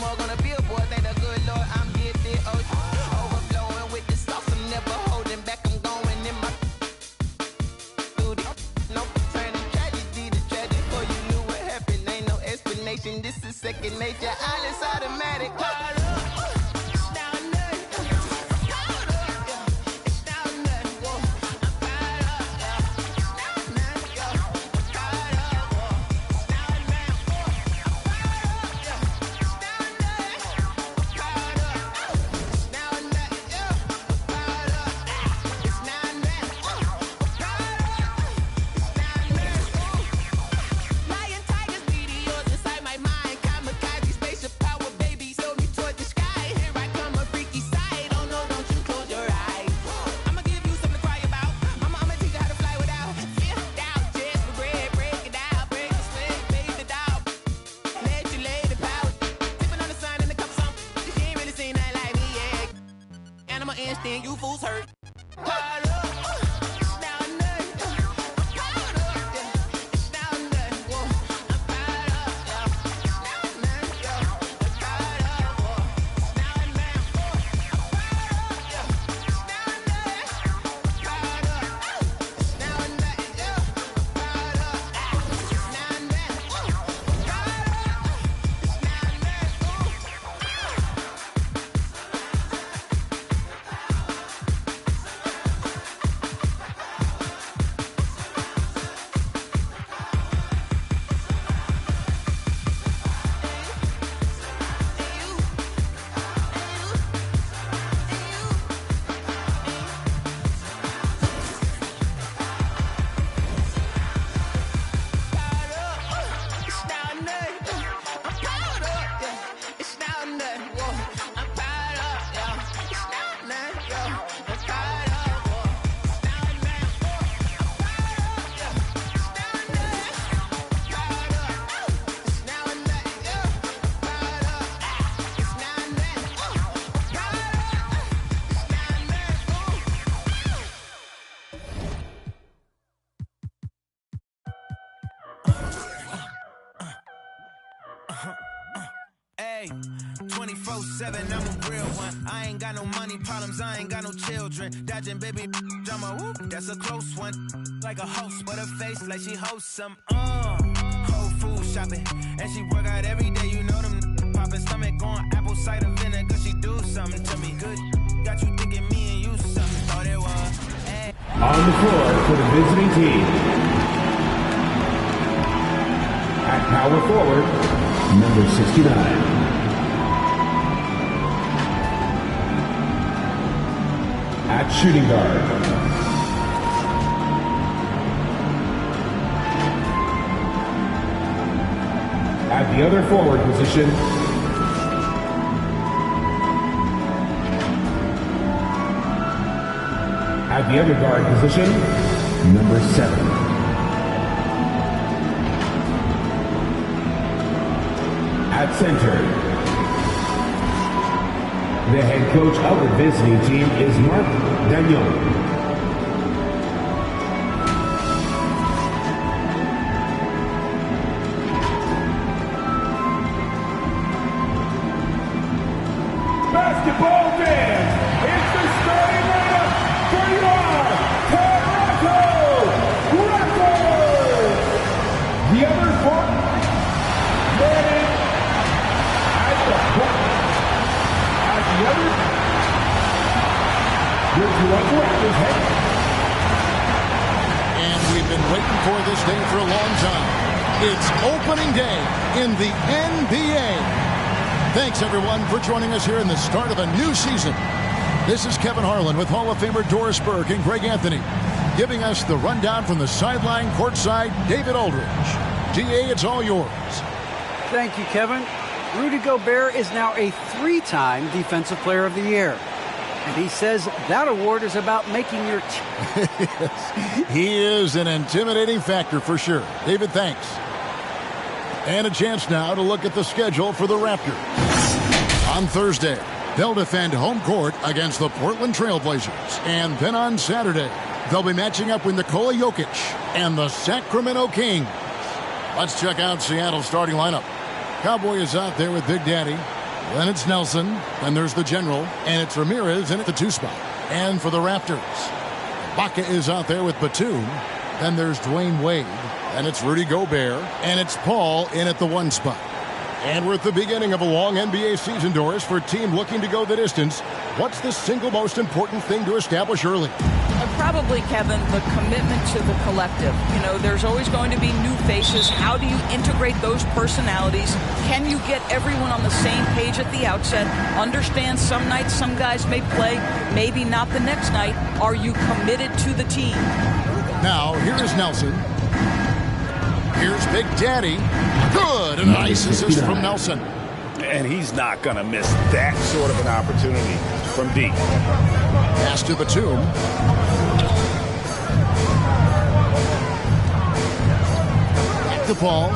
dog on a billboard. Thank the good Lord I'm getting overflowing with the sauce. I'm never holding back. I'm going in my booty. No turning tragedy to tragic. Before you knew what happened, ain't no explanation. This is second nature. All is automatic. Instinct, you fools hurt. Hey, 24/7, I'm a real one. I ain't got no money problems, I ain't got no children. Dodging baby, I'm a whoop, that's a close one. Like a host, but her face like she hosts some. Whole food shopping, and she work out every day. You know them popping stomach on apple cider vinegar. She do something to me good. Got you thinking me and you something. Thought it was. Hey. On the floor for the visiting team. At power forward, number 69. At shooting guard, at the other forward position, at the other guard position, number 7. At center, the head coach of the visiting team is Mark Daniel. Basketball fans, it's the starting lineup for your Toronto Raptors. The other four, Manning at the point. At the other, your Toronto Raptors head. And we've been waiting for this day for a long time. It's opening day in the NBA. Thanks, everyone, for joining us here in the start of a new season. This is Kevin Harlan with Hall of Famer Doris Burke and Greg Anthony, giving us the rundown from the sideline courtside, David Aldridge. GA, it's all yours. Thank you, Kevin. Rudy Gobert is now a 3-time Defensive Player of the Year. And he says that award is about making your Yes, he is an intimidating factor for sure. David, thanks. And a chance now to look at the schedule for the Raptors. On Thursday, they'll defend home court against the Portland Trailblazers. And then on Saturday, they'll be matching up with Nikola Jokic and the Sacramento Kings. Let's check out Seattle's starting lineup. Cowboy is out there with Big Daddy. Then it's Nelson. Then there's the general. And it's Ramirez in at the 2 spot. And for the Raptors, Baca is out there with Batum. Then there's Dwayne Wade. And it's Rudy Gobert. And it's Paul in at the 1 spot. And we're at the beginning of a long NBA season, Doris, for a team looking to go the distance. What's the single most important thing to establish early? Probably, Kevin, the commitment to the collective. You know, there's always going to be new faces. How do you integrate those personalities? Can you get everyone on the same page at the outset? Understand some nights some guys may play, maybe not the next night. Are you committed to the team? Now, here's Nelson. Here's Big Daddy. Good. A nice assist from Nelson. And he's not going to miss that sort of an opportunity from deep. Pass to Batum. Back to Paul.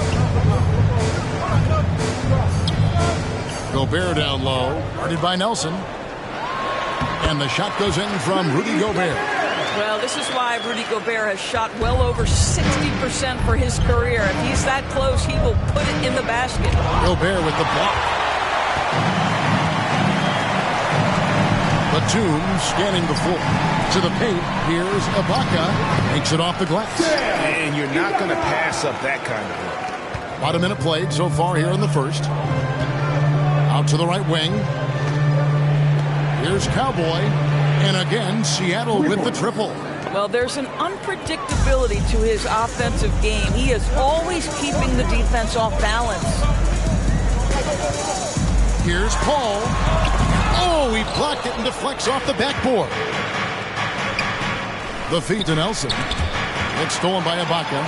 Gobert down low. Guarded by Nelson. And the shot goes in from Rudy Gobert. Well, this is why Rudy Gobert has shot well over 60% for his career. If he's that close, he will put it in the basket. Gobert with the block. Batum scanning the floor. To the paint, here's Ibaka. Makes it off the glass. And you're not going to pass up that kind of work. About a minute played so far here in the first. Out to the right wing. Here's Cowboy. And again, Seattle with the triple. Well, there's an unpredictability to his offensive game. He is always keeping the defense off balance. Here's Paul. Oh, he blocked it and deflects off the backboard. The feed to Nelson. It's stolen by Ibaka.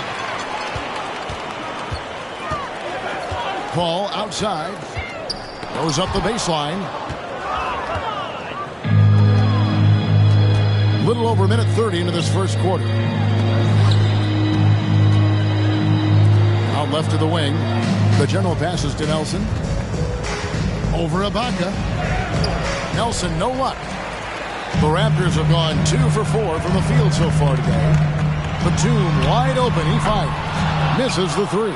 Paul outside. Goes up the baseline. Little over a minute 30 into this first quarter. Out left to the wing. The general passes to Nelson. Over Ibaka. Nelson, no luck. The Raptors have gone 2 for 4 from the field so far today. Batum wide open. He fires. Misses the 3.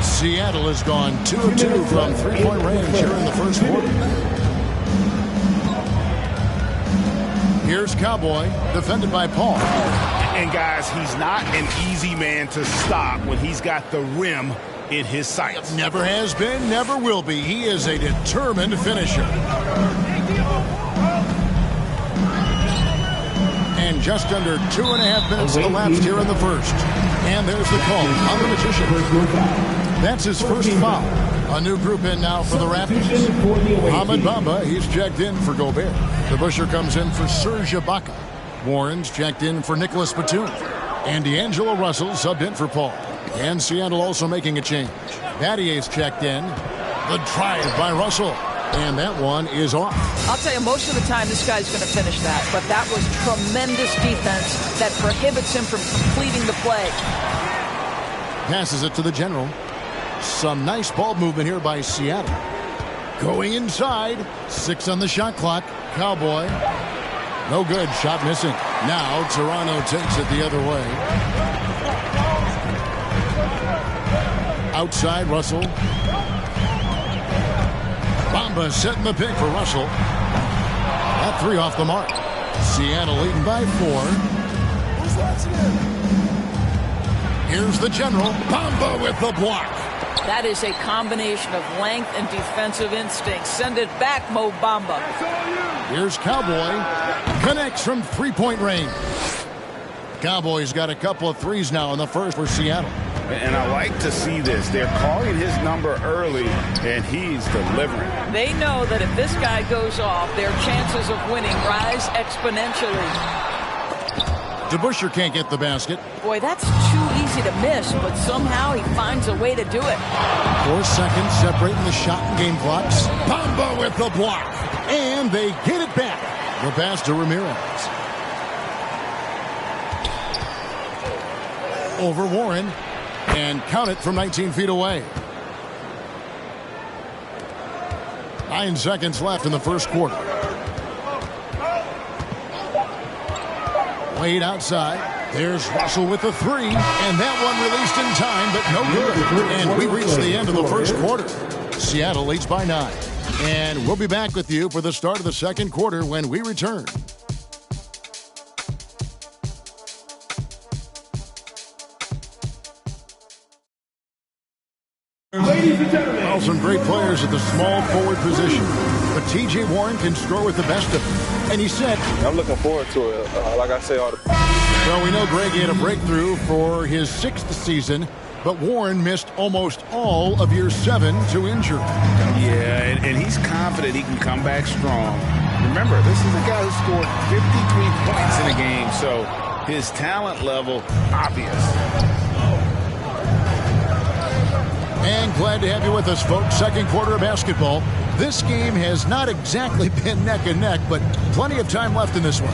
Seattle has gone 2 of 2 from 3-point range here in the first quarter. Here's Cowboy, defended by Paul. And guys, he's not an easy man to stop when he's got the rim in his sights. Never has been, never will be. He is a determined finisher. And just under 2.5 minutes elapsed here in the first. And there's the call on the Magician. That's his first foul. A new group in now for the Raptors. Mohamed Bamba, he's checked in for Gobert. DeBusschere comes in for Serge Ibaka. Warren's checked in for Nicholas Batum. And D'Angelo Russell subbed in for Paul. And Seattle also making a change. Battier's checked in. The drive by Russell. And that one is off. I'll tell you, most of the time this guy's going to finish that. But that was tremendous defense that prohibits him from completing the play. Passes it to the general. Some nice ball movement here by Seattle. Going inside. 6 on the shot clock. Cowboy. No good. Shot missing. Now Toronto takes it the other way. Outside Russell. Bamba setting the pick for Russell. That 3 off the mark. Seattle leading by 4. Here's the general. Bamba with the block. That is a combination of length and defensive instinct. Send it back, Mo Bamba. Here's Cowboy. Connects from 3-point range. Cowboys got a couple of threes now in the first for Seattle. And I like to see this. They're calling his number early, and he's delivering. They know that if this guy goes off, their chances of winning rise exponentially. DeBusschere can't get the basket. Boy, that's too easy to miss, but somehow he finds a way to do it. 4 seconds separating the shot and game clocks. Bamba with the block. And they get it back. The pass to Ramirez. Over Warren. And count it from 19 feet away. 9 seconds left in the first quarter. Wade outside. There's Russell with the 3. And that one released in time, but no good. And we reach the end of the first quarter. Seattle leads by 9. And we'll be back with you for the start of the second quarter when we return. Ladies and gentlemen. Well, some great players at the small forward position. But T.J. Warren can score with the best of them. And he said, I'm looking forward to it. Like I say all the time. Well, we know Greg had a breakthrough for his 6th season, but Warren missed almost all of year 7 to injury. Yeah, and he's confident he can come back strong. Remember, this is a guy who scored 53 points in a game, so his talent level, obvious. And glad to have you with us, folks. Second quarter of basketball. This game has not exactly been neck and neck, but plenty of time left in this one.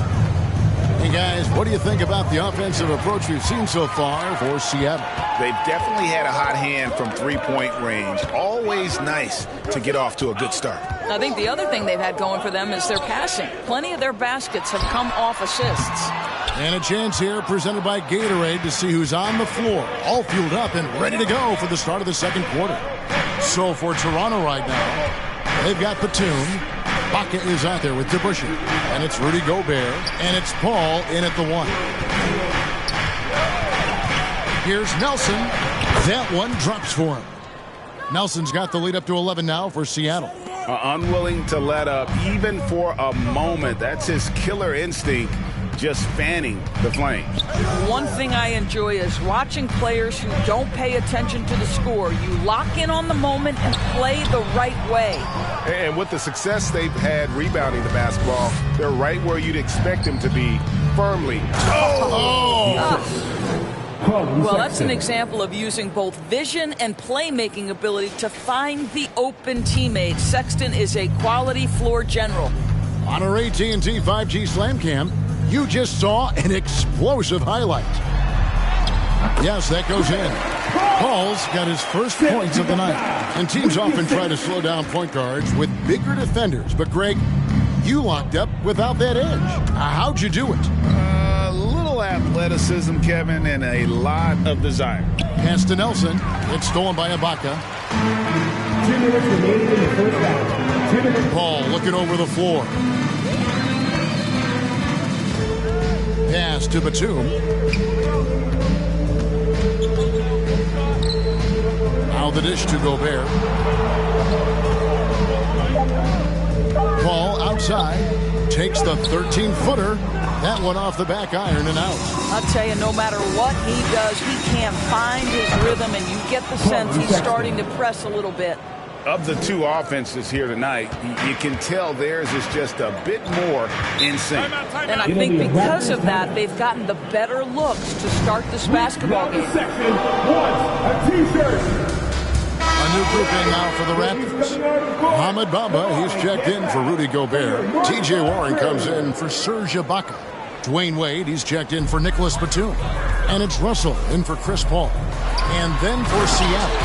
Hey, guys, what do you think about the offensive approach we've seen so far for Seattle? They've definitely had a hot hand from three-point range. Always nice to get off to a good start. I think the other thing they've had going for them is their passing. Plenty of their baskets have come off assists. And a chance here presented by Gatorade to see who's on the floor, all fueled up and ready to go for the start of the second quarter. So for Toronto right now, they've got Batum. Baca is out there with DeBusschere. And it's Rudy Gobert. And it's Paul in at the 1. Here's Nelson. That one drops for him. Nelson's got the lead up to 11 now for Seattle. Unwilling to let up even for a moment. That's his killer instinct, just fanning the flames. One thing I enjoy is watching players who don't pay attention to the score. You lock in on the moment and play the right way. And with the success they've had rebounding the basketball, they're right where you'd expect them to be, firmly. Well, that's an example of using both vision and playmaking ability to find the open teammate. Sexton is a quality floor general. On our AT&T 5G Slam Cam, you just saw an explosive highlight. Yes, that goes in. Paul's got his first points of the night. And teams often try to slow down point guards with bigger defenders. But, Greg, you locked up without that edge. How'd you do it? A little athleticism, Kevin, and a lot of desire. Pass to Nelson. It's stolen by Ibaka. 2 minutes remaining in the first half. 2 minutes. Paul looking over the floor. Pass to Batum. Now the dish to Gobert. Paul outside. Takes the 13-footer. That one off the back iron and out. I'll tell you, no matter what he does, he can't find his rhythm, and you get the sense he's starting to press a little bit. Of the two offenses here tonight, you can tell theirs is just a bit more in sync. And I think because of that, they've gotten the better looks to start this basketball game. Section wants a T-shirt. A new group in now for the Raptors. Mohamed Bamba, he's checked in for Rudy Gobert. T.J. Warren comes in for Serge Ibaka. Dwayne Wade, he's checked in for Nicholas Batum. And it's Russell in for Chris Paul. And then for Seattle,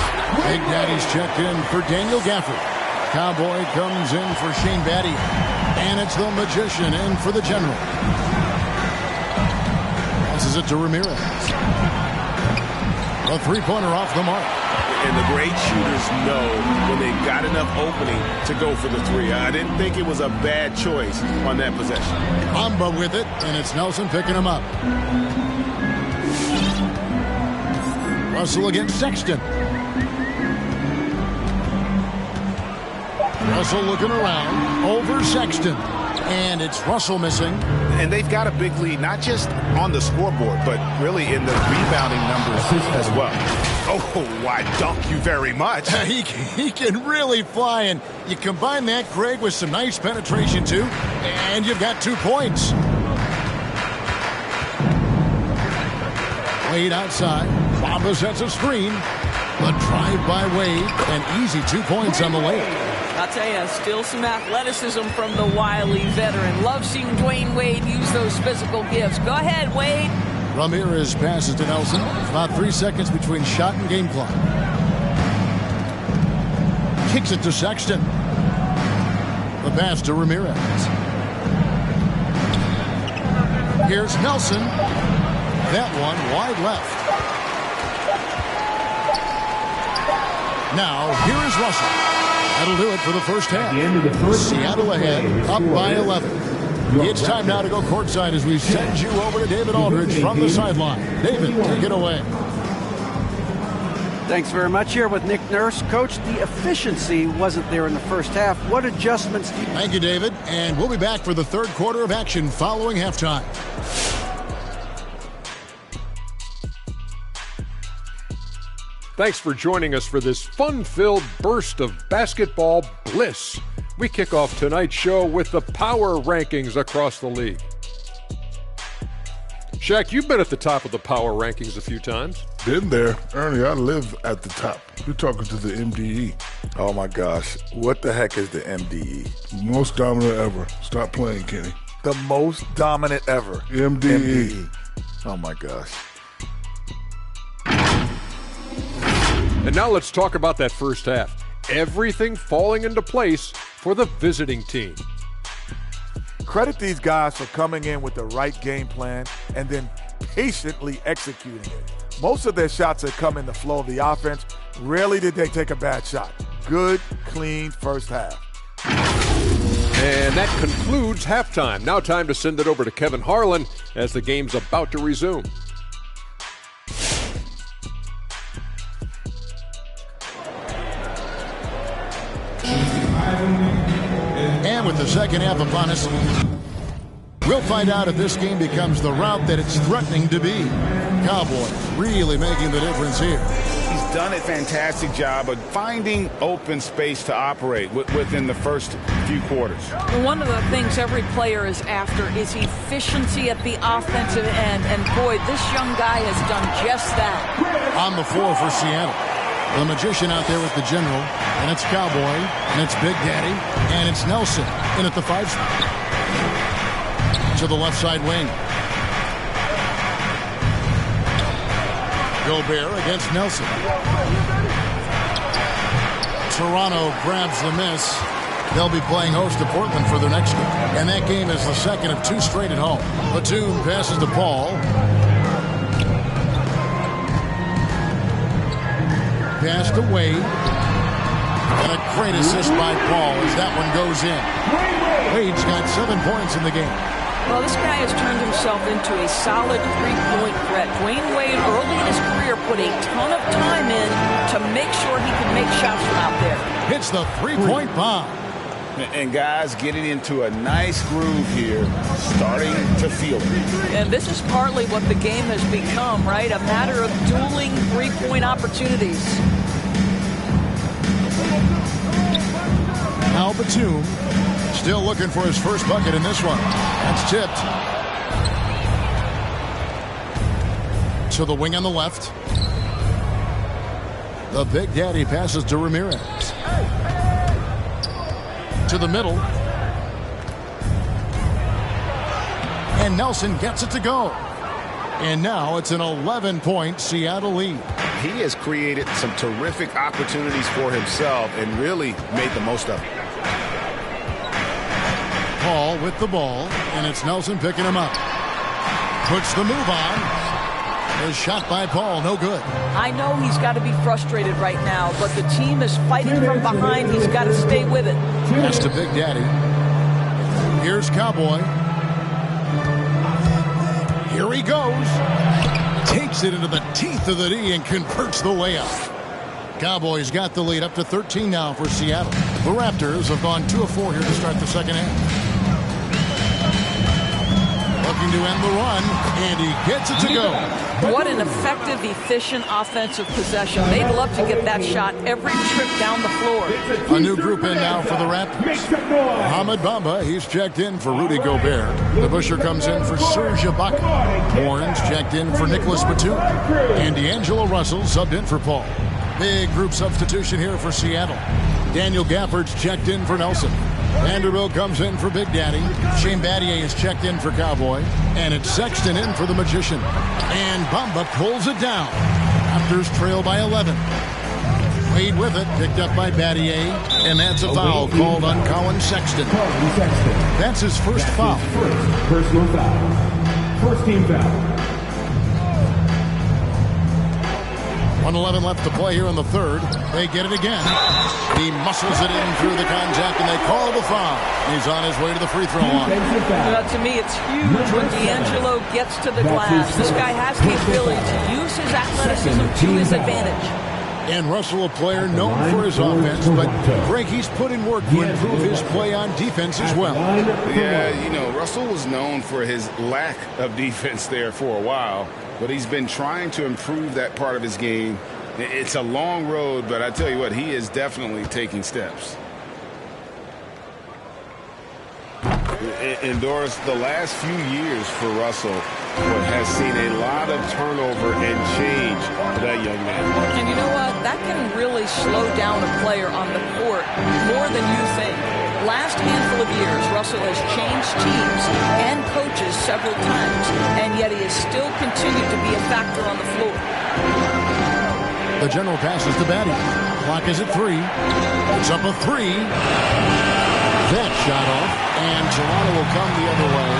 Big Daddy's checked in for Daniel Gafford. Cowboy comes in for Shane Battier. And it's the Magician in for the General. Passes it to Ramirez. A three-pointer off the mark. And the great shooters know when they've got enough opening to go for the three. I didn't think it was a bad choice on that possession. Bamba with it, and it's Nelson picking him up. Russell against Sexton. Russell looking around, over Sexton. And it's Russell missing. And they've got a big lead, not just on the scoreboard, but really in the rebounding numbers as well. Oh, I dunk you very much. He can really fly, and you combine that, Greg, with some nice penetration, too, and you've got 2 points. Wade outside. Bamba sets a screen. A drive by Wade, and easy 2 points on the layup. I'll tell you, still some athleticism from the wily veteran. Love seeing Dwayne Wade use those physical gifts. Go ahead, Wade. Ramirez passes to Nelson. About 3 seconds between shot and game clock. Kicks it to Sexton. The pass to Ramirez. Here's Nelson. That one wide left. Now, here is Russell. That'll do it for the first half. At the end of the first Seattle half ahead, up by 11. It's time now to go courtside as we send you over to David Aldridge from the sideline. David, take it away. Thanks very much. Here with Nick Nurse. Coach, the efficiency wasn't there in the first half. What adjustments do you... Thank you, David. And we'll be back for the third quarter of action following halftime. Thanks for joining us for this fun-filled burst of basketball bliss. We kick off tonight's show with the power rankings across the league. Shaq, you've been at the top of the power rankings a few times. Been there. Ernie, I live at the top. You're talking to the MDE. Oh, my gosh. What the heck is the MDE? Most dominant ever. Stop playing, Kenny. The most dominant ever. MDE. Oh, my gosh. And now let's talk about that first half. Everything falling into place for the visiting team. Credit these guys for coming in with the right game plan and then patiently executing it. Most of their shots have come in the flow of the offense. Rarely did they take a bad shot. Good, clean first half. And that concludes halftime. Now time to send it over to Kevin Harlan as the game's about to resume. And with the second half upon us, we'll find out if this game becomes the route that it's threatening to be. Cowboys really making the difference here. He's done a fantastic job of finding open space to operate within the first few quarters. One of the things every player is after is efficiency at the offensive end. And boy, this young guy has done just that. On the floor for Seattle. The magician out there with the general, and it's Cowboy, and it's Big Daddy, and it's Nelson in at the 5 spot. To the left side wing. Gobert against Nelson. Toronto grabs the miss. They'll be playing host to Portland for their next game. And that game is the second of 2 straight at home. Batum passes to Paul. Passed away. And a great assist by Paul as that one goes in. Wade's got 7 points in the game. Well, this guy has turned himself into a solid three-point threat. Dwayne Wade, early in his career, put a ton of time in to make sure he could make shots from out there. Hits the three-point bomb. And guys getting into a nice groove here, starting to feel it. And this is partly what the game has become, right? A matter of dueling three-point opportunities. Now Batum still looking for his first bucket in this one. That's tipped. To the wing on the left. The Big Daddy passes to Ramirez. To the middle. And Nelson gets it to go. And now it's an 11-point Seattle lead. He has created some terrific opportunities for himself and really made the most of it. Paul with the ball, and it's Nelson picking him up. Puts the move on. The shot by Paul, no good. I know he's got to be frustrated right now, but the team is fighting from behind. He's got to stay with it. That's to Big Daddy. Here's Cowboy. Here he goes. Takes it into the teeth of the D and converts the layup. Cowboys got the lead up to 13 now for Seattle. The Raptors have gone 2 of 4 here to start the second half. Looking to end the run, and he gets it to go. What an effective, efficient offensive possession. They'd love to get that shot every trip down the floor. A new group in now for the Raptors. Mohamed Bamba, he's checked in for Rudy Gobert. The Busher comes in for Serge Ibaka. Horns checked in for Nicholas Batum. And D'Angelo Russell subbed in for Paul. Big group substitution here for Seattle. Daniel Gafford's checked in for Nelson. Vanderbilt comes in for Big Daddy. Shane Battier is checked in for Cowboy. And it's Sexton in for the Magician. And Bamba pulls it down. Raptors trail by 11. Wade with it, picked up by Battier. And that's a foul called on Colin Sexton. That's his first foul. Personal foul. First team foul. 1:11 left to play here in the third. They get it again. He muscles it in through the contact, and they call the foul. He's on his way to the free throw line. To me, it's huge when D'Angelo gets to the glass. This guy has the ability to use his athleticism to his advantage. And Russell, a player known for his offense, but Greg, he's put in work to improve his play on defense as well. Yeah, Russell was known for his lack of defense there for a while, but he's been trying to improve that part of his game. It's a long road, but I tell you what, he is definitely taking steps. And Doris, the last few years for Russell has seen a lot of turnover and change for that young man. And you know what? That can really slow down a player on the court more than you think. Last handful of years, Russell has changed teams and coaches several times, and yet he has still continued to be a factor on the floor. The general passes to Batty. Clock is at 3. It's up a 3. That shot off, and Toronto will come the other way.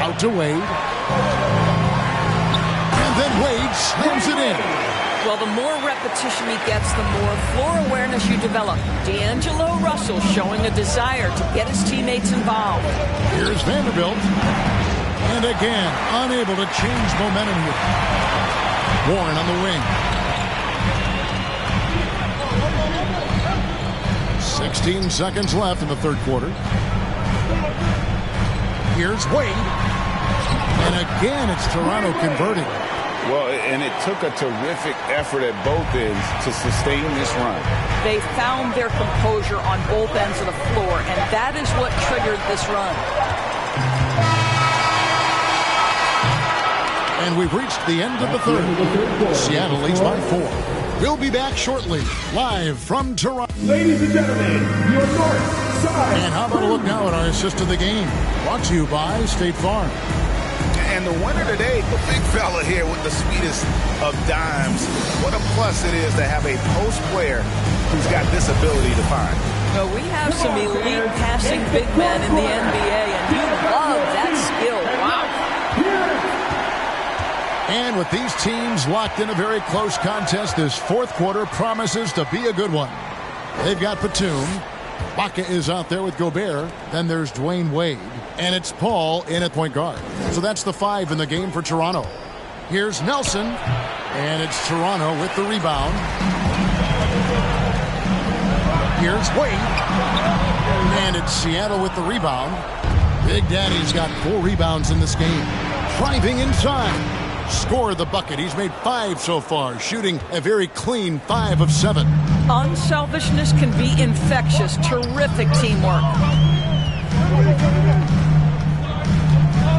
Out to Wade. And then Wade slams it in. Well, the more repetition he gets, the more floor awareness you develop. D'Angelo Russell showing a desire to get his teammates involved. Here's Vanderbilt. And again, unable to change momentum here. Warren on the wing. 16 seconds left in the third quarter. Here's Wade. And again, it's Toronto converting. Well, and it took a terrific effort at both ends to sustain this run. They found their composure on both ends of the floor, and that is what triggered this run. And we've reached the end of the third. Seattle leads by 4. We'll be back shortly, live from Toronto. Ladies and gentlemen, your north side. And how about a look now at our assist of the game? Brought to you by State Farm. And the winner today, the big fella here with the sweetest of dimes. What a plus it is to have a post player who's got this ability to find. No, we have some elite passing big men in the NBA, and you love that skill. Wow. And with these teams locked in a very close contest, this fourth quarter promises to be a good one. They've got Batum. Baca is out there with Gobert. Then there's Dwayne Wade. And it's Paul in at point guard. So that's the 5 in the game for Toronto. Here's Nelson. And it's Toronto with the rebound. Here's Wade. And it's Seattle with the rebound. Big Daddy's got 4 rebounds in this game. Driving inside. Scored the bucket. He's made 5 so far, shooting a very clean 5 of 7. Unselfishness can be infectious. Terrific teamwork.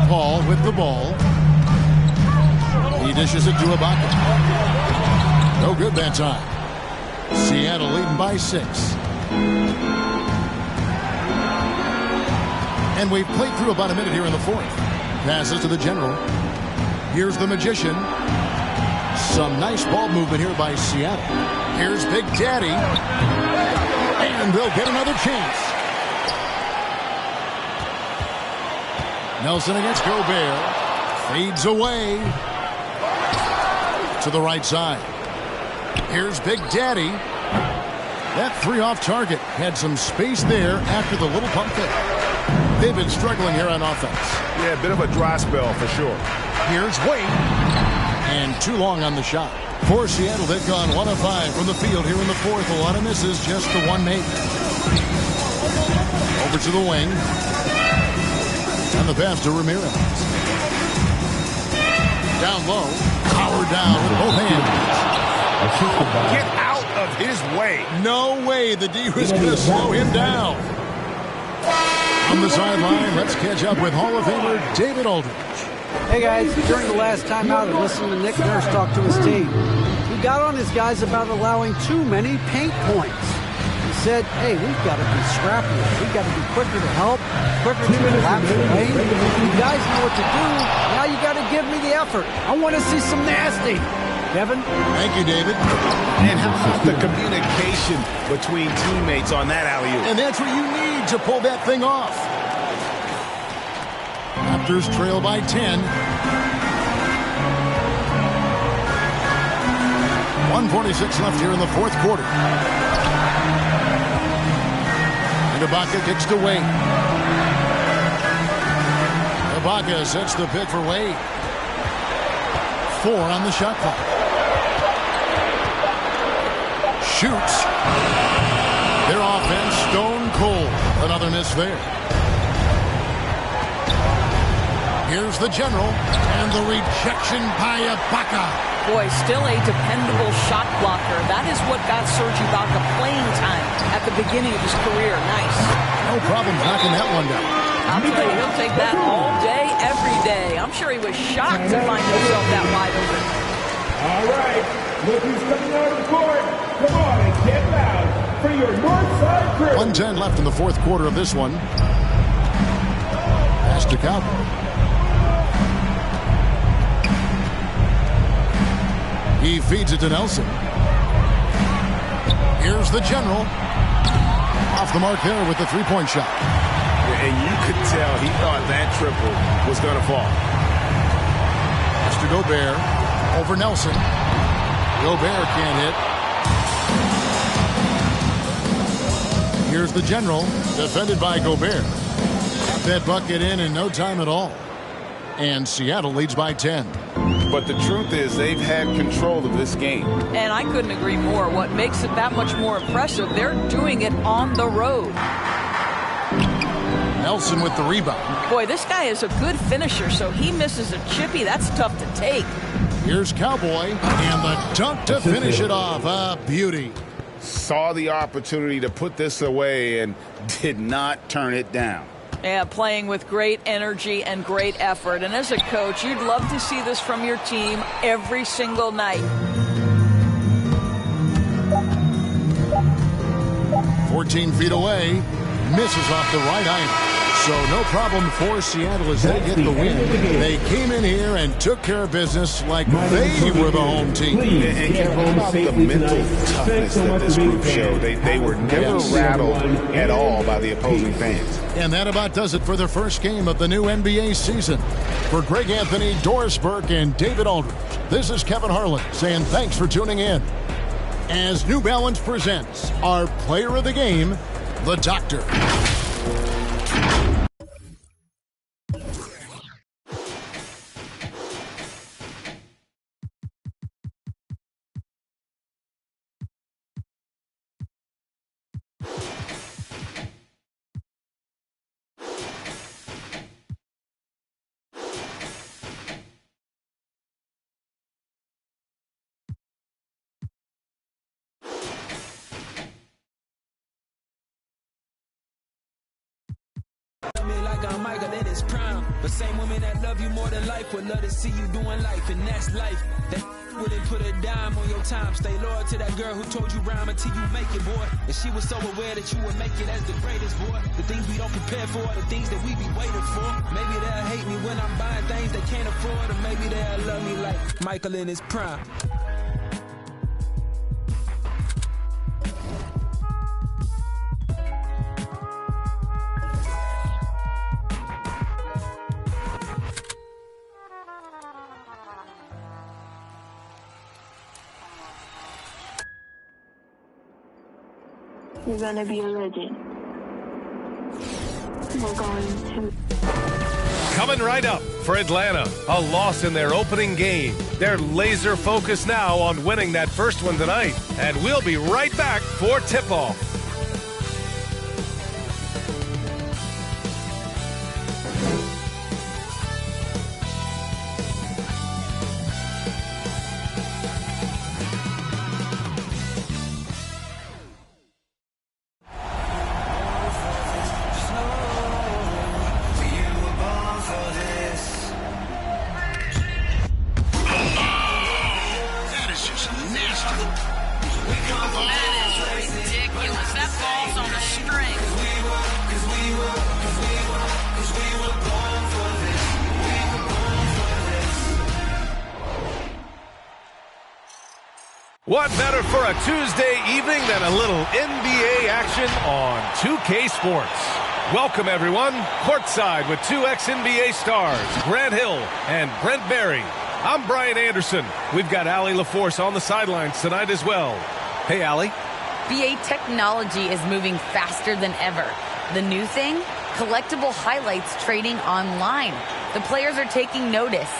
Paul with the ball. He dishes it to Ibaka. No good that time. Seattle leading by 6. And we've played through about a minute here in the fourth. Passes to the general. Here's the Magician. Some nice ball movement here by Seattle. Here's Big Daddy. And they'll get another chance. Nelson against Gobert. Fades away. To the right side. Here's Big Daddy. That 3 off target. Had some space there after the little pump fake. They've been struggling here on offense. Yeah, a bit of a dry spell for sure. Here's Wade. And too long on the shot. For Seattle, they've gone 1 of 5 from the field here in the fourth. A lot of misses, just the 1 made. Over to the wing. And the pass to Ramirez. Down low. Power down with both hands. Get out of his way. No way the D was going to slow him down. On the sideline, let's catch up with Hall of Famer David Aldridge. Hey guys, during the last time out, I listened to Nick Nurse talk to his team. He got on his guys about allowing too many paint points. He said, hey, we've got to be scrappier. We've got to be quicker to help, quicker to collapse the lane. You guys know what to do. Now you got to give me the effort. I want to see some nasty. Kevin? Thank you, David. And how about the communication between teammates on that alley-oop? And that's what you need to pull that thing off. Raptors trail by 10. 1:46 left here in the fourth quarter. And Ibaka kicks to Wade. Ibaka sets the pick for Wade. 4 on the shot clock. Shoots. Their offense stone cold. Another miss there. Here's the general, and the rejection by Ibaka. Boy, still a dependable shot blocker. That is what got Serge Ibaka playing time at the beginning of his career. Nice. No problem knocking that one down. I'll tell you, he'll take that all day, every day. I'm sure he was shocked to find himself that wide open. All right, look who's coming out of the court. Come on and get loud for your Northside crew. 1:10 left in the fourth quarter of this one. Pass to Cowboy. He feeds it to Nelson. Here's the general. Off the mark there with the three-point shot. And you could tell he thought that triple was going to fall. Mr. Gobert over Nelson. Gobert can't hit. Here's the general, defended by Gobert. Got that bucket in no time at all. And Seattle leads by 10. But the truth is they've had control of this game. And I couldn't agree more. What makes it that much more impressive, they're doing it on the road. Nelson with the rebound. Boy, this guy is a good finisher, so he misses a chippy. That's tough to take. Here's Cowboy, and the dunk to finish it off. A beauty. Saw the opportunity to put this away and did not turn it down. Yeah, playing with great energy and great effort. And as a coach, you'd love to see this from your team every single night. 14 feet away. Misses off the right iron. So no problem for Seattle as they get the win. They came in here and took care of business like they were the home team. And how about the mental toughness that this group showed? They were never rattled at all by the opposing fans. And that about does it for the first game of the new NBA season. For Greg Anthony, Doris Burke, and David Aldridge, this is Kevin Harlan saying thanks for tuning in. As New Balance presents our player of the game, the Doctor. Like I'm Michael in his prime, but same women that love you more than life would love to see you doing life, and that's life. That wouldn't put a dime on your time. Stay loyal to that girl who told you rhyme until you make it, boy. And she was so aware that you would make it as the greatest, boy. The things we don't prepare for, the things that we be waiting for. Maybe they'll hate me when I'm buying things they can't afford, or maybe they'll love me like Michael in his prime. You're gonna be a legend. We're going to. Coming right up for Atlanta, a loss in their opening game. They're laser focused now on winning that first one tonight. And we'll be right back for tip-off. What better for a Tuesday evening than a little NBA action on 2K Sports? Welcome, everyone. Courtside with two ex-NBA stars, Grant Hill and Brent Barry. I'm Brian Anderson. We've got Allie LaForce on the sidelines tonight as well. Hey, Allie. BA technology is moving faster than ever. The new thing? Collectible highlights trading online. The players are taking notice.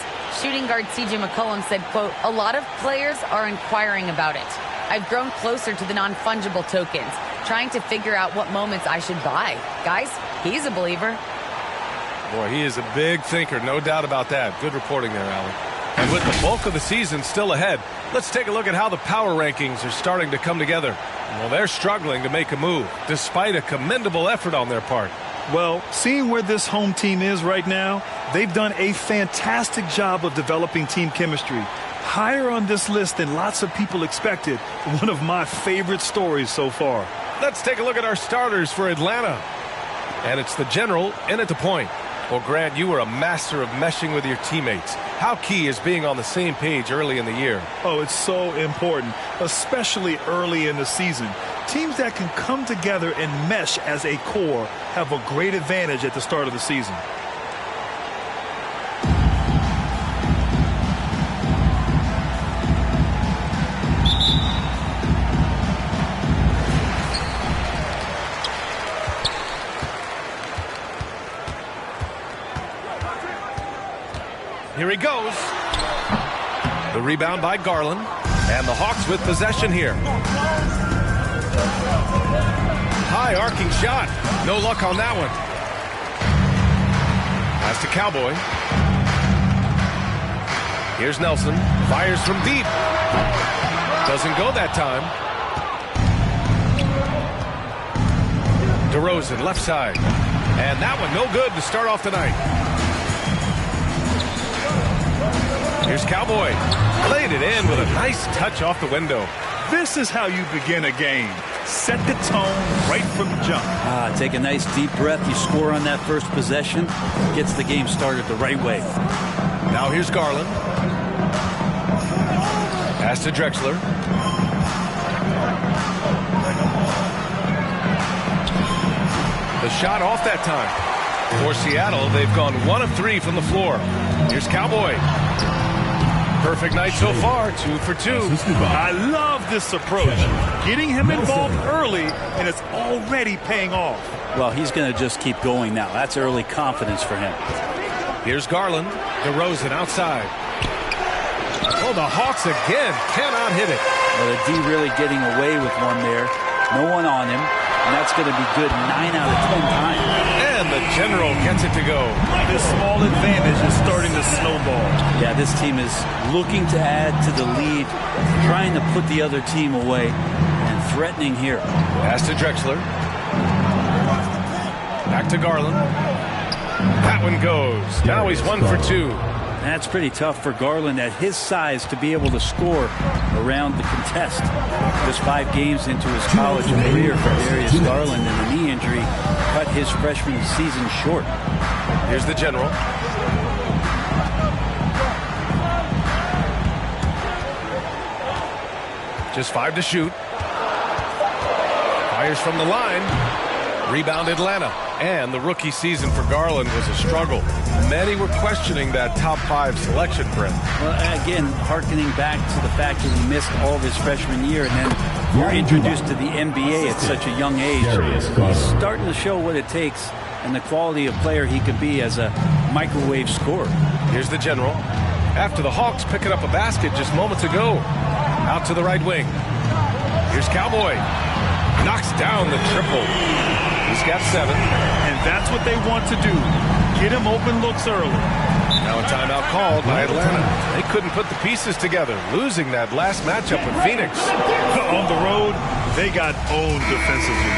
Shooting guard CJ McCollum said, quote, "A lot of players are inquiring about it. I've grown closer to the non-fungible tokens, trying to figure out what moments I should buy." Guys, he's a believer. Boy, he is a big thinker, no doubt about that. Good reporting there, Allie. And with the bulk of the season still ahead, let's take a look at how the power rankings are starting to come together. Well, they're struggling to make a move, despite a commendable effort on their part. Well, seeing where this home team is right now, they've done a fantastic job of developing team chemistry. Higher on this list than lots of people expected. One of my favorite stories so far. Let's take a look at our starters for Atlanta. And it's the general in at the point. Well, Grant, you were a master of meshing with your teammates. How key is being on the same page early in the year? Oh, it's so important, especially early in the season. Teams that can come together and mesh as a core have a great advantage at the start of the season. Here he goes. The rebound by Garland. And the Hawks with possession here. High arcing shot. No luck on that one. Pass to Cowboy. Here's Nelson. Fires from deep. Doesn't go that time. DeRozan, left side. And that one no good to start off the night. Here's Cowboy. Played it in with a nice touch off the window. This is how you begin a game. Set the tone right from the jump. Take a nice deep breath. You score on that first possession. Gets the game started the right way. Now here's Garland. Pass to Drexler. The shot off that time. For Seattle, they've gone 1 of 3 from the floor. Here's Cowboy. Perfect night so far, 2 for 2. I love this approach. Getting him involved early, and it's already paying off. Well, he's going to just keep going now. That's early confidence for him. Here's Garland. DeRozan outside. Oh, the Hawks again cannot hit it. Well, the D really getting away with one there. No one on him, and that's going to be good 9 out of 10 times. And the general gets it to go. This small advantage is starting to snowball. Yeah, this team is looking to add to the lead, trying to put the other team away, and threatening here. Pass to Drexler. Back to Garland. That one goes. Now he's 1 for 2. That's pretty tough for Garland at his size to be able to score around the contest. Just 5 games into his college career for Darius Garland, and a knee injury cut his freshman season short. Here's the general. Just 5 to shoot. Fires from the line. Rebound Atlanta. And the rookie season for Garland was a struggle. Many were questioning that top 5 selection, Brent. Well, again, hearkening back to the fact that he missed all of his freshman year, and then you're introduced to the NBA at such a young age. He's starting to show what it takes and the quality of player he could be as a microwave scorer. Here's the general. After the Hawks picking up a basket just moments ago. Out to the right wing. Here's Cowboy. Knocks down the triple. He's got 7. And that's what they want to do. Get him open looks early. Now a timeout called by Atlanta. They couldn't put the pieces together, losing that last matchup with Phoenix. On the road, they got owned defensively.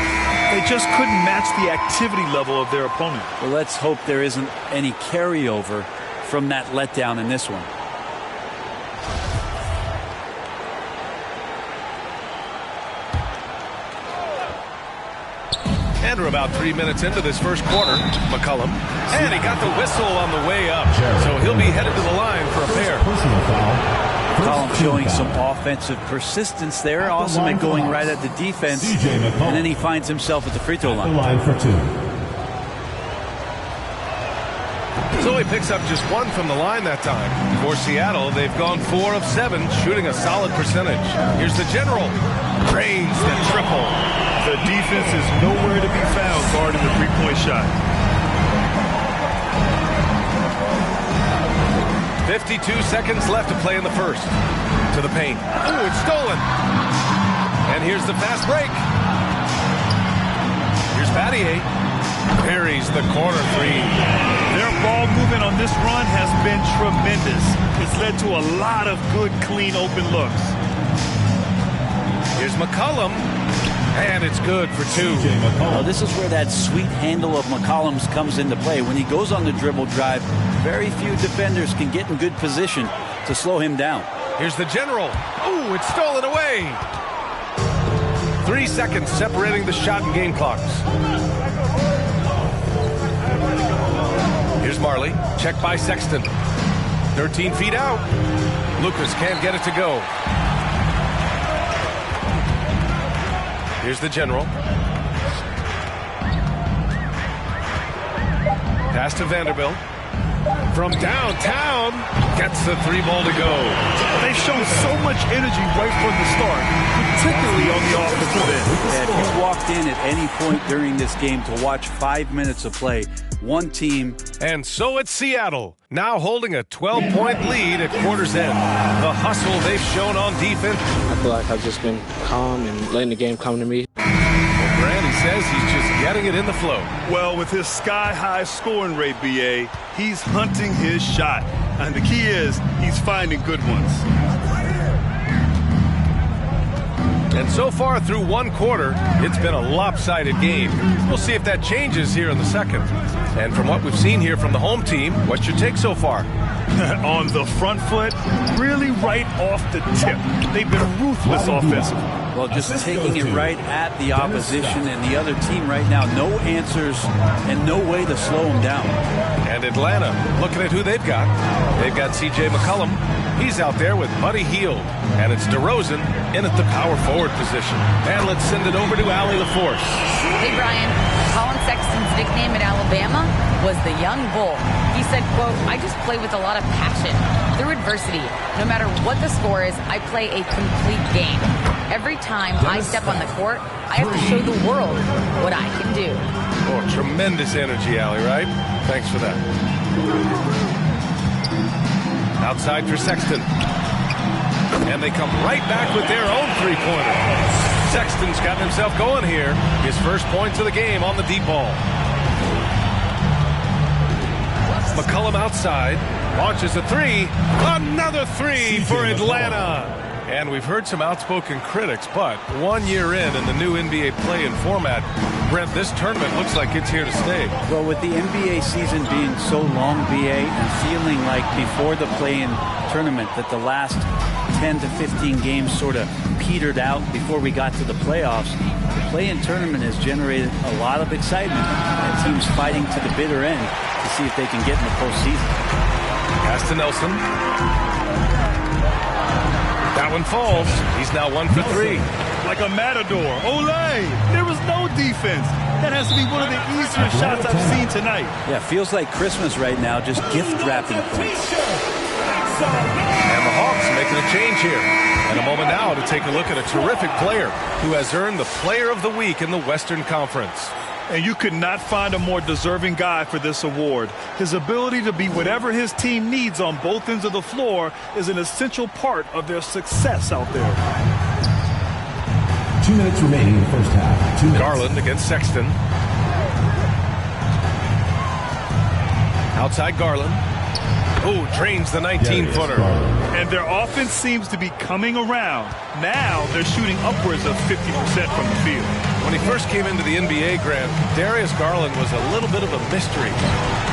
They just couldn't match the activity level of their opponent. Well, let's hope there isn't any carryover from that letdown in this one. And we're about 3 minutes into this first quarter. McCollum. And he got the whistle on the way up. So he'll be headed to the line for a pair. McCollum showing some offensive persistence there. Awesome at going right at the defense. And then he finds himself at the free throw line. So he picks up just 1 from the line that time. For Seattle, they've gone 4 of 7, shooting a solid percentage. Here's the general. Drains the triple. The defense is nowhere to be found guarding the three-point shot. 52 seconds left to play in the first. To the paint. Oh, it's stolen. And here's the fast break. Here's Battier. Parries the corner 3. Their ball movement on this run has been tremendous. It's led to a lot of good, clean, open looks. Here's McCollum. And it's good for 2. Well, this is where that sweet handle of McCollum's comes into play. When he goes on the dribble drive, very few defenders can get in good position to slow him down. Here's the general. Oh, it's stolen away. 3 seconds separating the shot and game clocks. Here's Marley. Checked by Sexton. 13 feet out. Lucas can't get it to go. Here's the general. Pass to Vanderbilt. From downtown, gets the 3 ball to go. They've shown so much energy right from the start, particularly on the offensive end. If you walked in at any point during this game to watch 5 minutes of play, one team. And so it's Seattle, now holding a 12-point lead at quarter's end. The hustle they've shown on defense. I feel like I've just been calm and letting the game come to me. Brandy says he's just getting it in the flow. Well, with his sky-high scoring rate, B.A., he's hunting his shot. And the key is he's finding good ones. And so far through 1 quarter, it's been a lopsided game. We'll see if that changes here in the second. And from what we've seen here from the home team, what's your take so far? On the front foot, really right off the tip. They've been ruthless offensively. Well, just taking it right at the opposition and the other team right now. No answers and no way to slow them down. And Atlanta, looking at who they've got. They've got C.J. McCollum. He's out there with Buddy Hield. And it's DeRozan in at the power forward position. And let's send it over to Allie LaForce. Hey, Brian. Colin Sexton's nickname at Alabama was the Young Bull. He said, quote, I just play with a lot of passion. Through adversity, no matter what the score is, I play a complete game. Every time I step on the court, I have to show the world what I can do. Oh, tremendous energy, Allie, right? Thanks for that. Outside for Sexton. And they come right back with their own 3-pointer. Sexton's got himself going here. His first points of the game on the deep ball. McCollum outside. Launches a 3. Another 3 for Atlanta. And we've heard some outspoken critics, but 1 year in the new NBA play-in format, Brent, this tournament looks like it's here to stay. Well, with the NBA season being so long, BA, and feeling like before the play-in tournament that the last 10 to 15 games sort of petered out before we got to the playoffs, the play-in tournament has generated a lot of excitement and teams fighting to the bitter end to see if they can get in the postseason. Pass to Nelson. That one falls. He's now 1 for 3. Like a matador. Olay! There was no defense. That has to be one of the easier shots I've seen tonight. Yeah, feels like Christmas right now, just gift wrapping points. And the Hawks making a change here. And a moment now to take a look at a terrific player who has earned the Player of the Week in the Western Conference. And you could not find a more deserving guy for this award. His ability to be whatever his team needs on both ends of the floor is an essential part of their success out there. 2 minutes remaining in the first half. 2 minutes. Garland against Sexton. Outside Garland. Oh, drains the 19-footer. And their offense seems to be coming around. Now they're shooting upwards of 50% from the field. When he first came into the NBA, Grant, Darius Garland was a little bit of a mystery.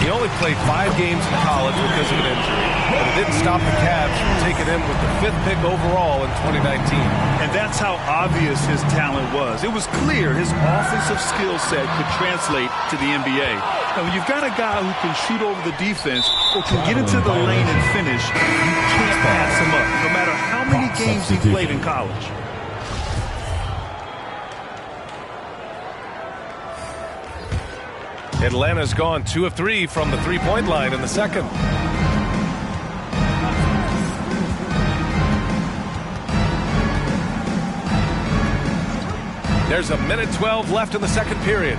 He only played 5 games in college because of an injury, but it didn't stop the Cavs from taking him with the 5th pick overall in 2019. And that's how obvious his talent was. It was clear his offensive skill set could translate to the NBA. And when you've got a guy who can shoot over the defense or can get into the lane and finish, you can't pass him up, no matter how many games he played in college. Atlanta's gone 2 of 3 from the three-point line in the second. There's a minute 12 left in the second period.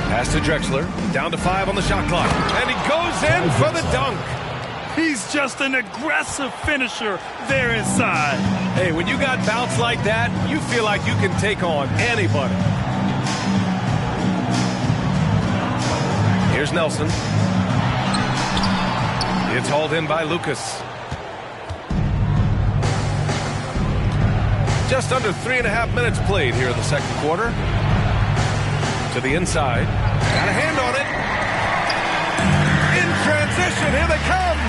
Pass to Drexler. Down to 5 on the shot clock. And he goes in for the dunk. He's just an aggressive finisher there inside. Hey, when you got bounce like that, you feel like you can take on anybody. Here's Nelson. It's hauled in by Lucas. Just under 3.5 minutes played here in the second quarter. To the inside. Got a hand on it. In transition, here they come.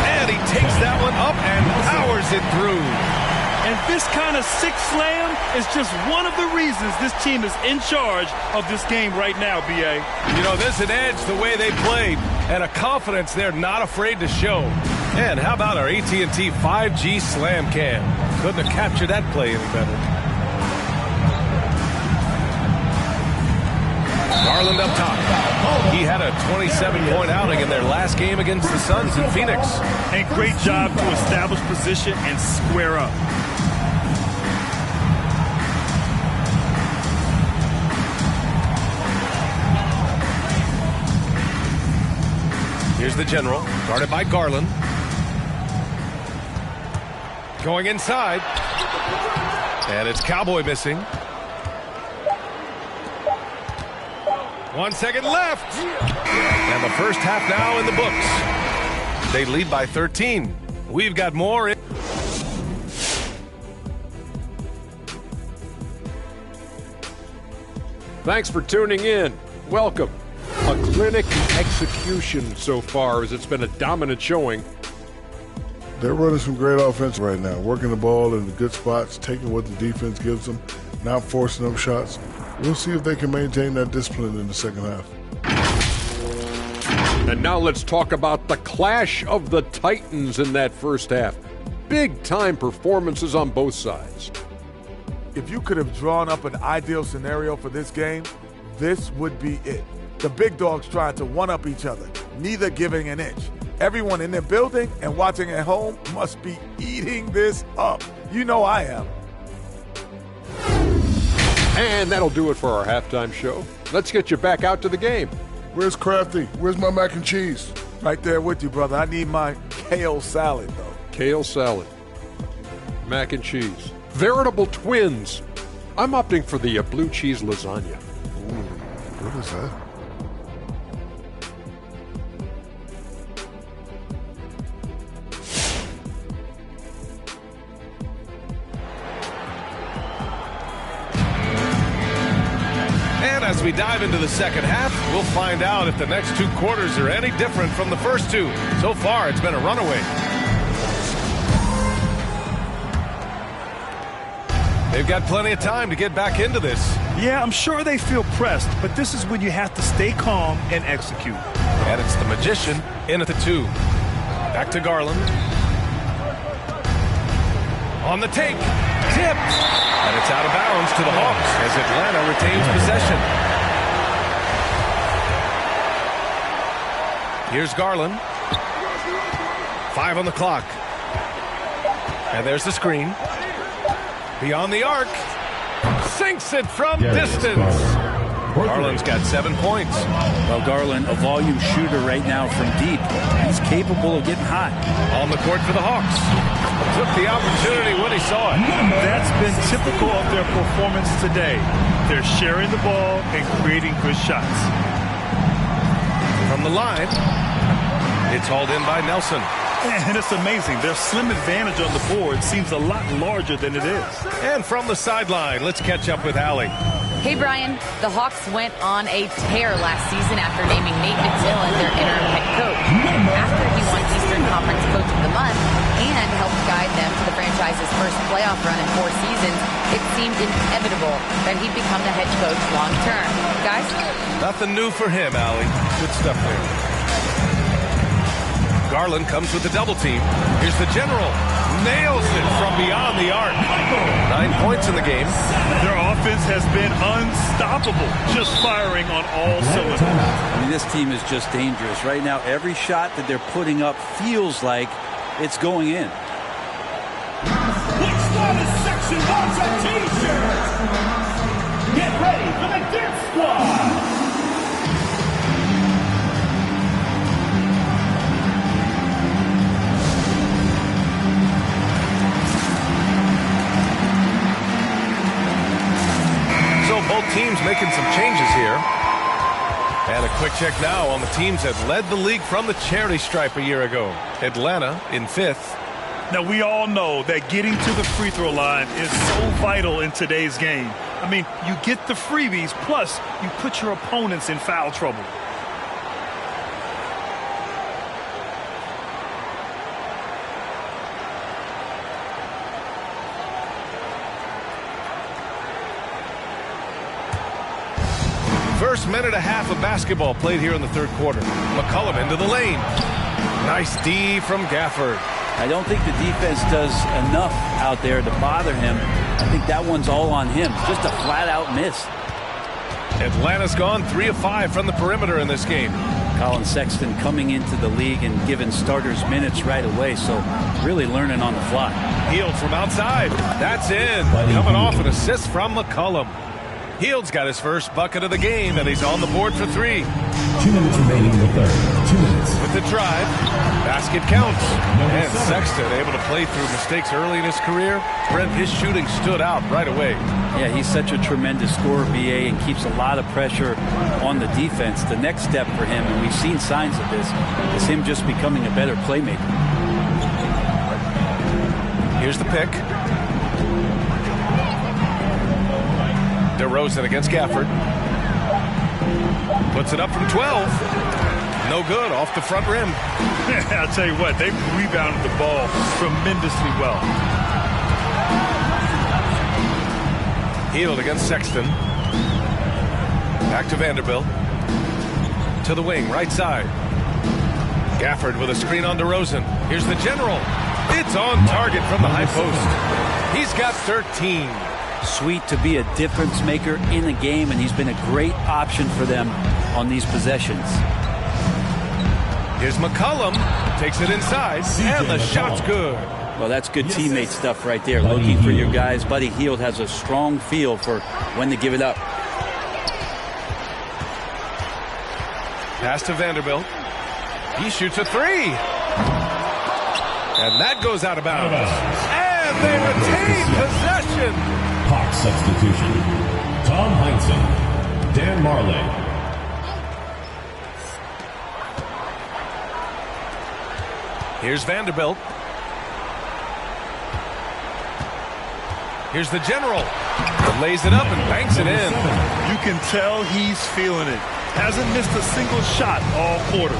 And he takes that one up and powers it through. And this kind of sick slam is just one of the reasons this team is in charge of this game right now, B.A. You know, there's an edge the way they played and a confidence they're not afraid to show. And how about our AT&T 5G Slam Cam? Couldn't have captured that play any better. Garland up top. He had a 27-point outing in their last game against the Suns in Phoenix. And great job to establish position and square up. Here's the general, guarded by Garland. Going inside. And it's Cowboy missing. 1 second left. And the first half now in the books. They lead by 13. We've got more. Thanks for tuning in. Welcome. A clinic in execution so far, as it's been a dominant showing. They're running some great offense right now, working the ball in the good spots, taking what the defense gives them, not forcing up shots. We'll see if they can maintain that discipline in the second half. And now let's talk about the clash of the Titans in that first half. Big-time performances on both sides. If you could have drawn up an ideal scenario for this game, this would be it. The big dogs trying to one-up each other, neither giving an inch. Everyone in their building and watching at home must be eating this up. You know I am. And that'll do it for our halftime show. Let's get you back out to the game. Where's Crafty? Where's my mac and cheese? Right there with you, brother. I need my kale salad, though. Kale salad. Mac and cheese. Veritable twins. I'm opting for the blue cheese lasagna. Ooh, what is that? As we dive into the second half, we'll find out if the next 2 quarters are any different from the first 2. So far, it's been a runaway. They've got plenty of time to get back into this. Yeah, I'm sure they feel pressed, but this is when you have to stay calm and execute. And it's the magician in at the 2. Back to Garland. On the take. Tipped. And it's out of bounds to the Hawks as Atlanta retains possession. Here's Garland. 5 on the clock. And there's the screen. Beyond the arc. Sinks it from distance. Garland's got 7 points. Well, Garland, a volume shooter right now from deep. He's capable of getting hot. On the court for the Hawks. Took the opportunity when he saw it. That's been typical of their performance today. They're sharing the ball and creating good shots. From the line, it's hauled in by Nelson. And it's amazing. Their slim advantage on the board seems a lot larger than it is. And from the sideline, let's catch up with Allie. Hey, Brian. The Hawks went on a tear last season after naming Nate McMillan their interim head coach. After he won Eastern Conference Coach of the Month and helped guide them to the franchise's first playoff run in 4 seasons, it seemed inevitable that he'd become the head coach long term. Guys? Nothing new for him, Allie. Good stuff there. Garland comes with the double team. Here's the general. Nails it from beyond the arc. 9 points in the game. Their offense has been unstoppable, just firing on all cylinders. I mean, this team is just dangerous. Right now, every shot that they're putting up feels like it's going in. Which Squad section wants a t-shirt? Get ready for the Dirt Squad! So both teams making some changes here. And a quick check now on the teams that led the league from the charity stripe a year ago. Atlanta in 5th. Now, we all know that getting to the free throw line is so vital in today's game. I mean, you get the freebies, plus you put your opponents in foul trouble. First minute and a half of basketball played here in the third quarter. McCollum into the lane. Nice D from Gafford. I don't think the defense does enough out there to bother him. I think that one's all on him. Just a flat-out miss. Atlanta's gone 3 of 5 from the perimeter in this game. Colin Sexton coming into the league and giving starters minutes right away, so really learning on the fly. Hield from outside. That's in. Coming off an assist from McCollum. Hield's got his first bucket of the game, and he's on the board for 3. 2 minutes remaining in the third. 2 minutes. With the drive, basket counts. And Sexton able to play through mistakes early in his career. Brent, his shooting stood out right away. Yeah, he's such a tremendous scorer, BA, and keeps a lot of pressure on the defense. The next step for him, and we've seen signs of this, is him just becoming a better playmaker. Here's the pick. DeRozan against Gafford. Puts it up from 12. No good, off the front rim. I'll tell you what, they've rebounded the ball tremendously well. Hield against Sexton. Back to Vanderbilt. To the wing, right side. Gafford with a screen on DeRozan. Here's the general. It's on target from the high post. He's got 13. Sweet to be a difference maker in the game, and he's been a great option for them on these possessions. Here's McCollum. Takes it inside, and the shot's good. Well, that's good teammate stuff right there. Looking for your guys. Buddy Hield has a strong feel for when to give it up. Pass to Vanderbilt. He shoots a 3. And that goes out of bounds. And they retain possession. Hawks substitution. Tom Heinsohn. Dan Marley. Here's Vanderbilt. Here's the general. Lays it up and banks it in. You can tell he's feeling it. Hasn't missed a single shot all quarter.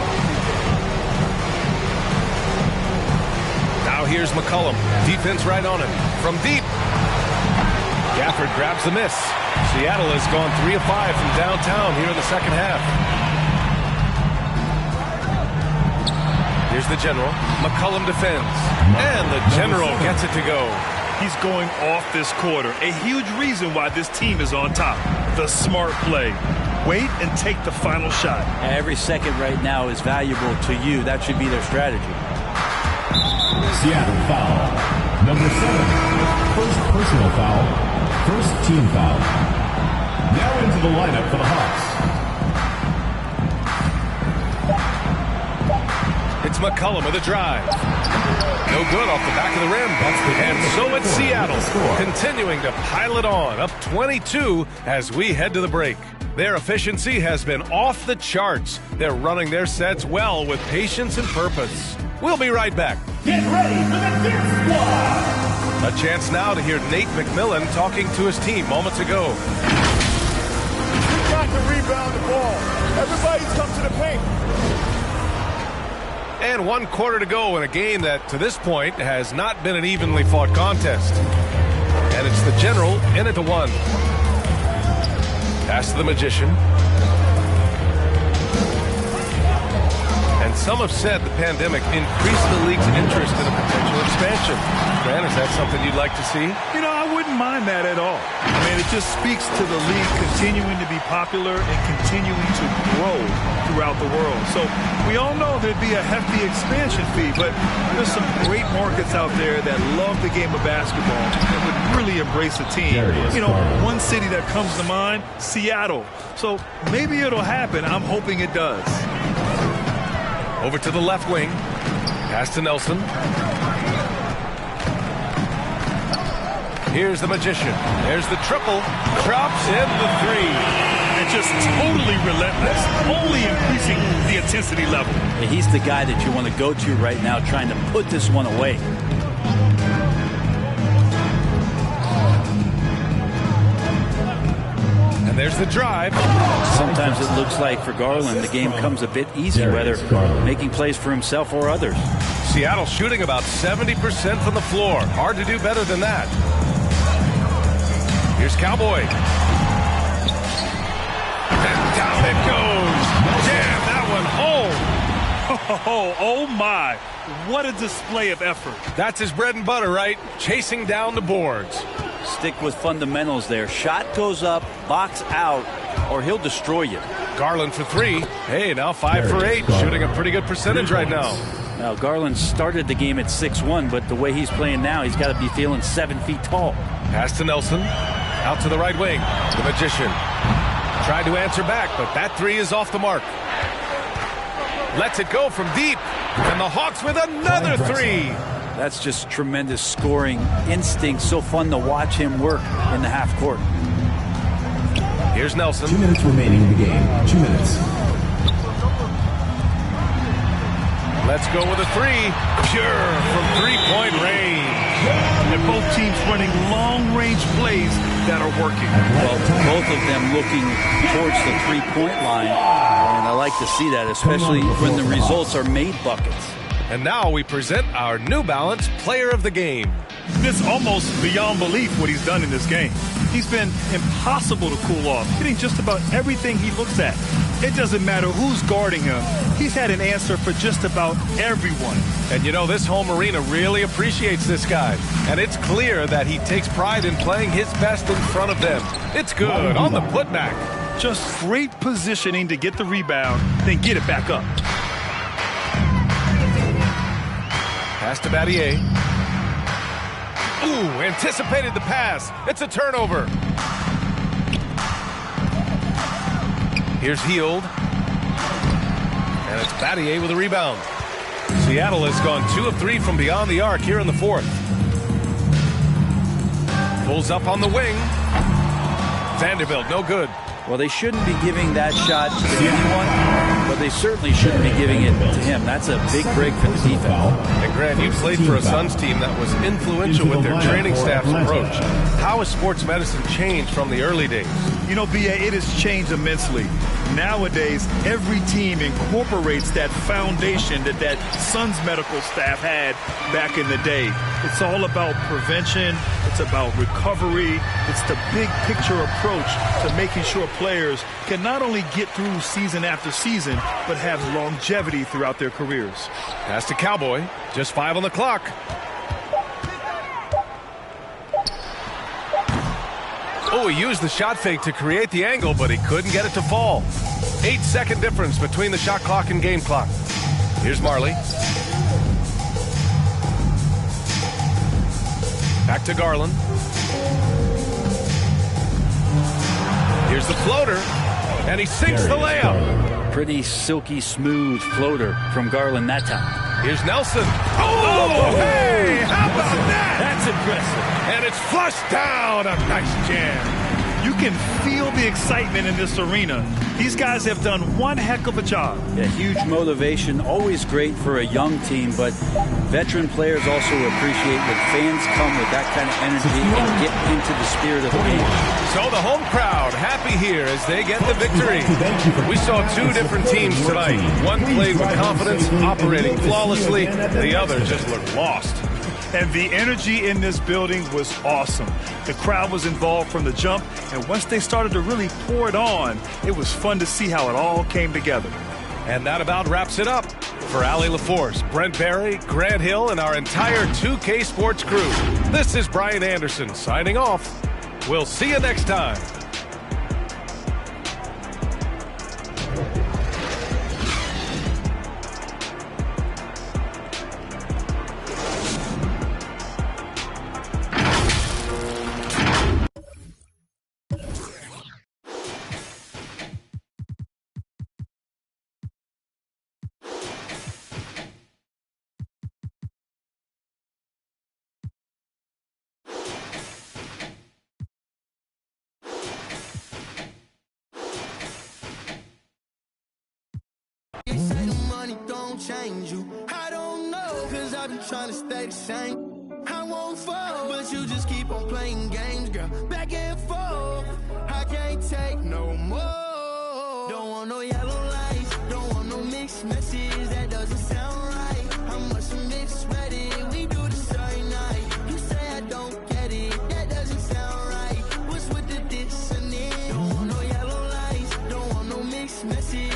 Now here's McCollum. Defense right on him. From deep. Gafford grabs the miss. Seattle has gone 3 of 5 from downtown here in the second half. Here's the general. McCollum defends. And the general gets it to go. He's going off this quarter. A huge reason why this team is on top. The smart play. Wait and take the final shot. Every second right now is valuable to you. That should be their strategy. Seattle foul. Number 7. First personal foul. First team foul. Now into the lineup for the Hawks. It's McCollum with a drive. No good off the back of the rim. And so it's Seattle continuing to pile it on. Up 22 as we head to the break. Their efficiency has been off the charts. They're running their sets well with patience and purpose. We'll be right back. Get ready for the Dirt Squad! A chance now to hear Nate McMillan talking to his team moments ago. We've got to rebound the ball. Everybody's come to the paint. And 1 quarter to go in a game that, to this point, has not been an evenly fought contest. And it's the general in it to 1. Pass to the magician. And And some have said the pandemic increased the league's interest in a potential expansion. Grant, is that something you'd like to see? You know, I wouldn't mind that at all. I mean, it just speaks to the league continuing to be popular and continuing to grow throughout the world. So we all know there'd be a hefty expansion fee, but there's some great markets out there that love the game of basketball and would really embrace a team. You know, one city that comes to mind, Seattle. So maybe it'll happen. I'm hoping it does. Over to the left wing. Pass to Nelson. Here's the Magician. There's the triple. Drops in the three. And just totally relentless. Only increasing the intensity level. He's the guy that you want to go to right now trying to put this one away. And there's the drive. Sometimes it looks like for Garland the game comes a bit easier, whether making plays for himself or others. Seattle shooting about 70% from the floor. Hard to do better than that. Here's Cowboy. And down it goes. Jam that one home. Oh my. What a display of effort. That's his bread and butter, right? Chasing down the boards. Stick with fundamentals there. Shot goes up, box out, or he'll destroy you. Garland for three. Hey, now 5 for 8. Shooting a pretty good percentage right now. Now, Garland started the game at 6'1", but the way he's playing now, he's got to be feeling 7 feet tall. Pass to Nelson. Out to the right wing. The Magician. Tried to answer back, but that three is off the mark. Lets it go from deep. And the Hawks with another three. That's just tremendous scoring instinct. So fun to watch him work in the half court. Here's Nelson. 2 minutes remaining in the game. 2 minutes. Let's go with a three. Pure from three-point range. And both teams running long-range plays that are working. Well, both of them looking towards the three-point line. And I like to see that, especially when the results are made buckets. And now we present our New Balance Player of the Game. It's almost beyond belief what he's done in this game. He's been impossible to cool off, hitting just about everything he looks at. It doesn't matter who's guarding him. He's had an answer for just about everyone. And you know, this home arena really appreciates this guy. And it's clear that he takes pride in playing his best in front of them. It's good on the putback. Just great positioning to get the rebound, then get it back up. Pass to Battier. Ooh, anticipated the pass. It's a turnover. Here's Hield. And it's Battier with a rebound. Seattle has gone 2 of 3 from beyond the arc here in the fourth. Pulls up on the wing. Vanderbilt, no good. Well, they shouldn't be giving that shot to anyone, but they certainly shouldn't be giving it to him. That's a big break for the defense. And Grant, you played for a Suns team that was influential with their training staff's approach. How has sports medicine changed from the early days? You know, B.A., it has changed immensely. Nowadays, every team incorporates that foundation that Suns medical staff had back in the day. It's all about prevention. It's about recovery. It's the big picture approach to making sure players can not only get through season after season, but have longevity throughout their careers. Pass to Cowboy. Just 5 on the clock. Oh, he used the shot fake to create the angle, but he couldn't get it to fall. 8-second difference between the shot clock and game clock. Here's Marley. Back to Garland. Here's the floater, and he sinks the layup. Pretty silky smooth floater from Garland that time. Here's Nelson. Oh, hey, how about that? That's impressive. And it's flushed down. A nice jam. You can feel the excitement in this arena. These guys have done one heck of a job. Yeah, huge motivation, always great for a young team, but veteran players also appreciate when fans come with that kind of energy and get into the spirit of the game. So the home crowd happy here as they get the victory. We saw 2 different teams tonight. One played with confidence, operating flawlessly. The other just looked lost. And the energy in this building was awesome. The crowd was involved from the jump, and once they started to really pour it on, it was fun to see how it all came together. And that about wraps it up. For Allie LaForce, Brent Barry, Grant Hill, and our entire 2K Sports crew, this is Brian Anderson signing off. We'll see you next time. You say the money don't change you. I don't know, cause I've been trying to stay the same. I won't fall, but you just keep on playing games, girl. Back and forth, I can't take no more. Don't want no yellow lights, don't want no mixed messages. That doesn't sound right. I must have misread it. We do this every night. You say I don't get it, that doesn't sound right. What's with the dissonance? Don't want no yellow lights, don't want no mixed messages.